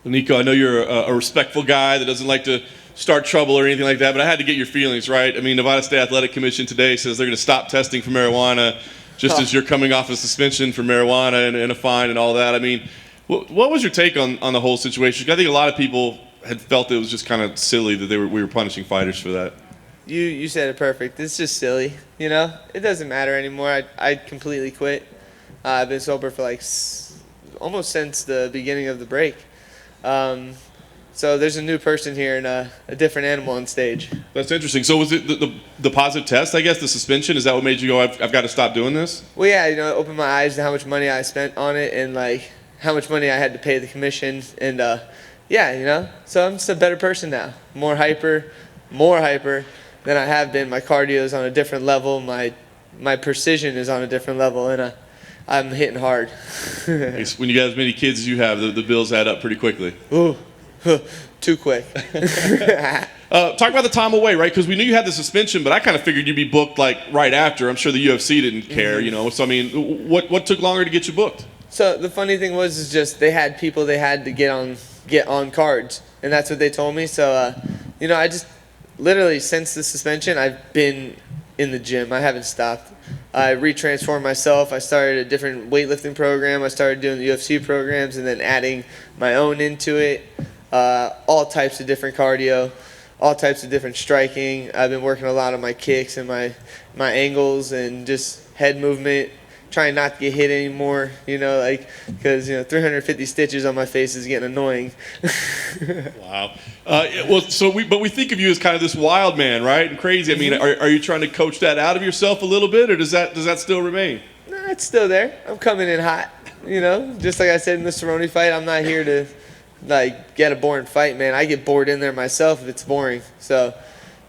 Niko, I know you're a respectful guy that doesn't like to start trouble or anything like that, but I had to get your feelings, right? I mean, Nevada State Athletic Commission today says they're going to stop testing for marijuana just as you're coming off a suspension for marijuana and a fine and all that. I mean, what was your take on the whole situation? I think a lot of people had felt it was just kind of silly that we were punishing fighters for that. You said it perfect. It's just silly, you know? It doesn't matter anymore. I completely quit. I've been sober for like almost since the beginning of the break. So there's a new person here and a different animal on stage. That's interesting. So was it the positive test, I guess, the suspension? Is that what made you go, I've got to stop doing this? Well, yeah, you know, it opened my eyes to how much money I spent on it and, like, how much money I had to pay the commission. And, yeah, you know, so I'm just a better person now. More hyper than I have been. My cardio is on a different level. My precision is on a different level, and I'm hitting hard. When you got as many kids as you have, the bills add up pretty quickly. Ooh, too quick. Talk about the time away, right? Because we knew you had the suspension, but I kind of figured you'd be booked like right after. I'm sure the UFC didn't care, you know. So I mean, what took longer to get you booked? So the funny thing is just they had people they had to get on cards, and that's what they told me. So you know, I just literally since the suspension, I've been in the gym. I haven't stopped. I retransformed myself. I started a different weightlifting program. I started doing the UFC programs and then adding my own into it. All types of different cardio, all types of different striking. I've been working a lot on my kicks and my angles and just head movement, trying not to get hit anymore, you know, like, because, you know, 350 stitches on my face is getting annoying. Wow. But we think of you as kind of this wild man, right? And crazy. I mean, are you trying to coach that out of yourself a little bit, or does that still remain? No, it's still there. I'm coming in hot, you know. Just like I said in the Cerrone fight, I'm not here to, like, get a boring fight, man. I get bored in there myself if it's boring. So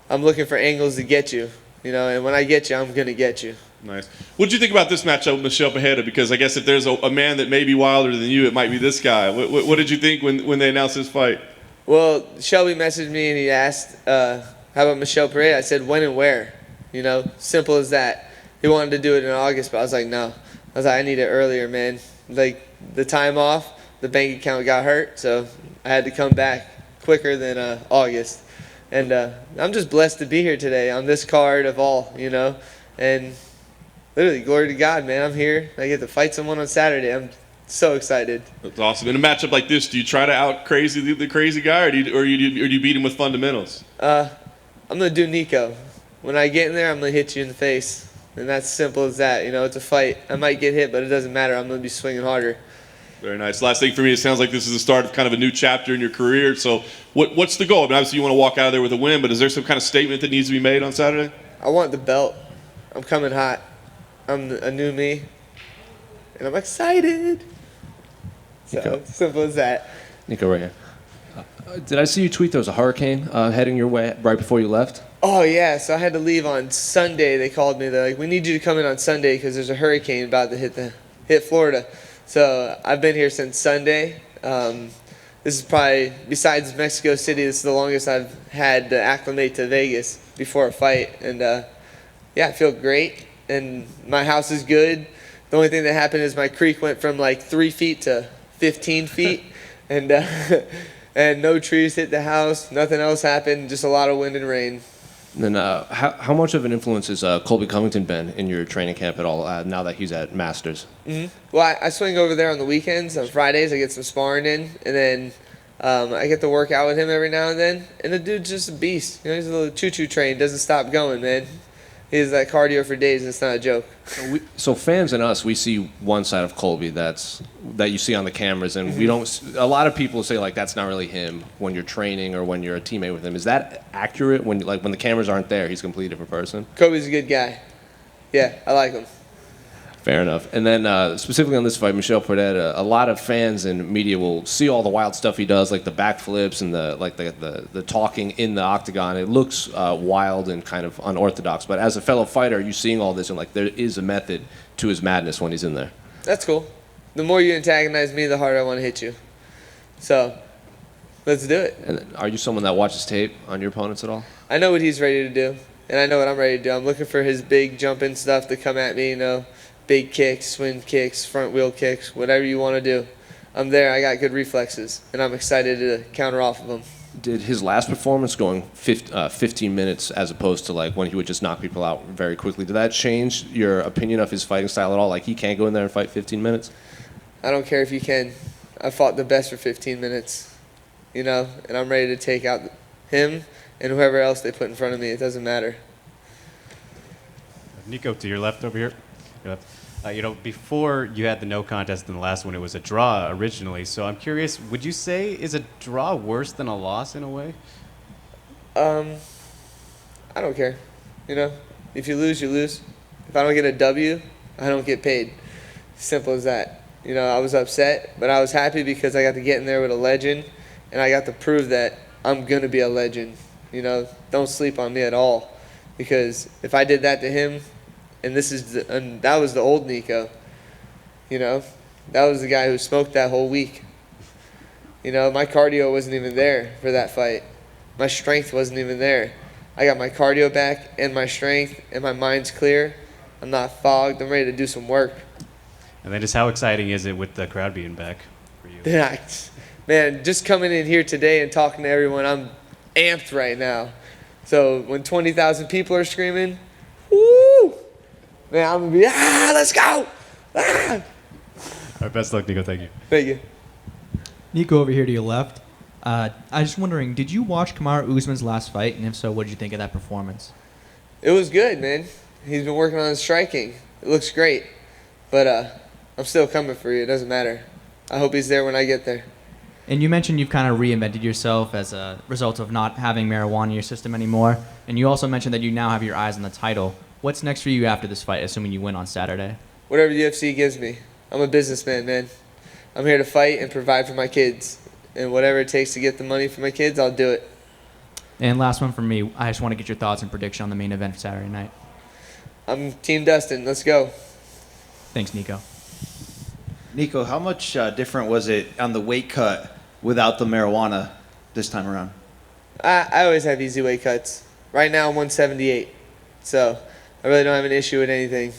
I'm looking for angles to get you, you know, and when I get you, I'm going to get you. Nice. What did you think about this matchup with Michel Pereira? Because I guess if there's a man that may be wilder than you, it might be this guy. What did you think when they announced this fight? Well, Shelby messaged me and he asked, how about Michel Pereira? I said, when and where? You know, simple as that. He wanted to do it in August, but I was like, no. I was like, I need it earlier, man. Like, the time off, the bank account got hurt, so I had to come back quicker than August. And I'm just blessed to be here today on this card of all, you know. And literally, glory to God, man. I'm here. I get to fight someone on Saturday. I'm so excited. That's awesome. In a matchup like this, do you try to out crazy the crazy guy, or do you beat him with fundamentals? I'm gonna do Niko. When I get in there, I'm gonna hit you in the face, and that's simple as that. You know, it's a fight. I might get hit, but it doesn't matter. I'm gonna be swinging harder. Very nice. Last thing for me, it sounds like this is the start of kind of a new chapter in your career. So, what's the goal? I mean, obviously, you want to walk out of there with a win, but is there some kind of statement that needs to be made on Saturday? I want the belt. I'm coming hot. I'm a new me, and I'm excited. So simple as that. Niko, right here. Did I see you tweet there was a hurricane heading your way right before you left? Oh, yeah. So I had to leave on Sunday. They called me. They're like, we need you to come in on Sunday because there's a hurricane about to hit Florida. So I've been here since Sunday. This is probably, besides Mexico City, this is the longest I've had to acclimate to Vegas before a fight. And, yeah, I feel great. And my house is good. The only thing that happened is my creek went from like 3 feet to 15 feet. And and no trees hit the house. Nothing else happened. Just a lot of wind and rain. And then how much of an influence has Colby Covington been in your training camp at all now that he's at Masters? Mm-hmm. Well, I swing over there on the weekends. On Fridays, I get some sparring in. And then I get to work out with him every now and then. And the dude's just a beast. You know, he's a little choo-choo train. Doesn't stop going, man. He has that cardio for days, and it's not a joke. So fans and us, we see one side of Colby that you see on the cameras, and we don't. A lot of people say like that's not really him when you're training or when you're a teammate with him. Is that accurate? When the cameras aren't there, he's a completely different person. Kobe's a good guy. Yeah, I like him. Fair enough. And then specifically on this fight, Michel Pereira, a lot of fans and media will see all the wild stuff he does, like the backflips and the talking in the octagon. It looks wild and kind of unorthodox. But as a fellow fighter, are you seeing all this and like there is a method to his madness when he's in there? That's cool. The more you antagonize me, the harder I want to hit you. So let's do it. And are you someone that watches tape on your opponents at all? I know what he's ready to do, and I know what I'm ready to do. I'm looking for his big jumping stuff to come at me, you know. Big kicks, swing kicks, front wheel kicks, whatever you want to do. I'm there. I got good reflexes, and I'm excited to counter off of them. Did his last performance going 15 minutes as opposed to like when he would just knock people out very quickly, did that change your opinion of his fighting style at all? Like he can't go in there and fight 15 minutes? I don't care if you can. I fought the best for 15 minutes, and I'm ready to take out him and whoever else they put in front of me. It doesn't matter. Niko, to your left over here. Your left. Before you had the no contest in the last one, it was a draw originally. So I'm curious, would you say is a draw worse than a loss in a way? I don't care. If you lose, you lose. If I don't get a W, I don't get paid. Simple as that. I was upset, but I was happy because I got to get in there with a legend, and I got to prove that I'm going to be a legend. Don't sleep on me at all, because if I did that to him, and that was the old Niko, that was the guy who smoked that whole week. My cardio wasn't even there for that fight. My strength wasn't even there. I got my cardio back and my strength, and my mind's clear. I'm not fogged. I'm ready to do some work. And then just how exciting is it with the crowd being back for you? Yeah, man, just coming in here today and talking to everyone, I'm amped right now. So when 20,000 people are screaming, woo! Man, I'm going to be, let's go! Ah! All right, best luck, Niko. Thank you. Thank you. Niko over here to your left. I was just wondering, did you watch Kamaru Usman's last fight? And if so, what did you think of that performance? It was good, man. He's been working on his striking. It looks great. But I'm still coming for you. It doesn't matter. I hope he's there when I get there. And you mentioned you've kind of reinvented yourself as a result of not having marijuana in your system anymore. And you also mentioned that you now have your eyes on the title. What's next for you after this fight, assuming you win on Saturday? Whatever the UFC gives me. I'm a businessman, man. I'm here to fight and provide for my kids. And whatever it takes to get the money for my kids, I'll do it. And last one from me, I just want to get your thoughts and prediction on the main event for Saturday night. I'm Team Dustin. Let's go. Thanks, Niko. Niko, how much different was it on the weight cut without the marijuana this time around? I always have easy weight cuts. Right now I'm 178. So I really don't have an issue with anything.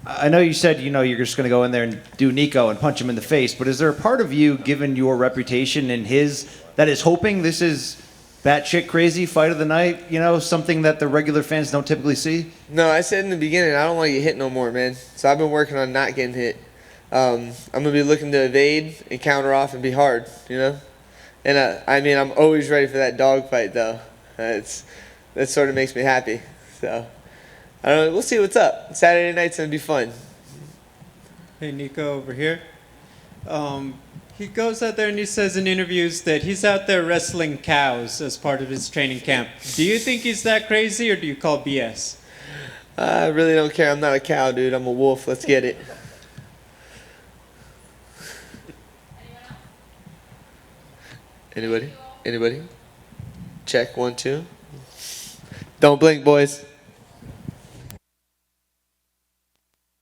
I know you said, you're just going to go in there and do Niko and punch him in the face, but is there a part of you, given your reputation and his, that is hoping this is batshit crazy fight of the night, something that the regular fans don't typically see? No, I said in the beginning, I don't want to get hit no more, man. So I've been working on not getting hit. I'm going to be looking to evade and counter off and be hard, And I'm always ready for that dog fight, though. That sort of makes me happy. So I don't know. We'll see what's up. Saturday night's going to be fun. Hey, Niko over here. He goes out there and he says in interviews that he's out there wrestling cows as part of his training camp. Do you think he's that crazy, or do you call BS? I really don't care. I'm not a cow, dude. I'm a wolf. Let's get it. Anybody? Check 1, 2. Don't blink, boys.